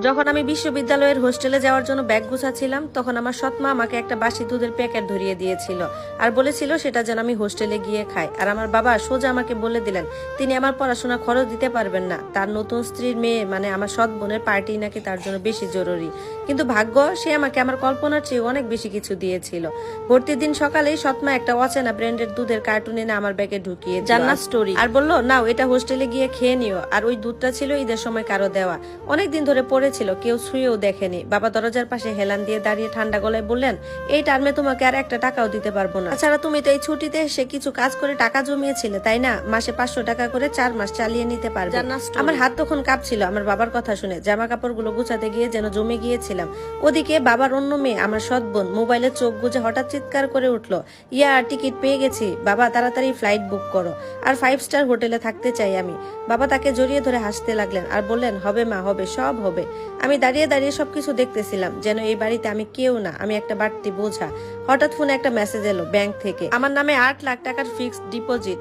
যখন আমি বিশ্ববিদ্যালয়ের হোস্টেলে যাওয়ার জন্য ব্যাগ গুছাচ্ছিলাম তখন আমার সৎমা আমাকে একটা বাসি দুধের প্যাকেট ধরিয়ে দিয়েছিল আর বলেছিল সেটা যেন আমি হোস্টেলে গিয়ে খাই। আর আমার বাবা সোজা আমাকে বলে দিলেন তিনি আমার পড়াশোনা খরচ দিতে পারবেন না, তার নতুন স্ত্রীর মেয়ে মানে আমার সৎ বোনের পার্টি নাকি তার জন্য বেশি জরুরি। কিন্তু ভাগ্য সে আমাকে আমার কল্পনার চেয়ে অনেক বেশি কিছু দিয়েছিল। ভর্তির দিন সকালেই সৎমা একটা অচেনা ব্র্যান্ডের দুধের কার্টুন এনে আমার ব্যাগে ঢুকিয়ে জান্নাত স্টোরি আর বললো নাও এটা হোস্টেলে গিয়ে খেয়ে নিও। আর ওই দুধটা ছিল ঈদের সময় কারো দেওয়া, অনেকদিন ধরে পড়েছিল, কেউ ছুঁয়েও দেখেনি। বাবা দরজার পাশে হেলান দিয়ে দাঁড়িয়ে ঠান্ডা গলায় বললেন এই টার্মে তোমাকে আর একটা টাকাও দিতে পারবো না। তাছাড়া তুমি তো এই ছুটিতে এসে কিছু কাজ করে টাকা জমিয়েছিলে তাই না, মাসে 500 টাকা করে 4 মাস চালিয়ে নিতে পারবে। আমার হাত তখন কাঁপছিল আমার বাবার কথা শুনে, জামা কাপড়গুলো গুছাতে গিয়ে যেন জমে গিয়েছিলাম। ওদিকে বাবার অন্য মেয়ে আমার সৎ বোন মোবাইলে চোখ গুজে হঠাৎ চিৎকার করে উঠলো, ইয়া টিকিট পেয়ে গেছি বাবা, তাড়াতাড়ি ফ্লাইট বুক করো, আর 5 স্টার হোটেলে থাকতে চাই আমি। বাবা তাকে জড়িয়ে ধরে হাসতে লাগলেন আর বললেন হবে মা, হবে, সব হবে। আমি দাঁড়িয়ে দাঁড়িয়ে সবকিছু দেখতেছিলাম যেন এই বাড়িতে আমি কেউ না, আমি একটা বাড়তি বোঝা। হঠাৎ ফোনে একটা মেসেজ এলো ব্যাংক থেকে, আমার নামে 8 লাখ টাকার ফিক্সড ডিপোজিট।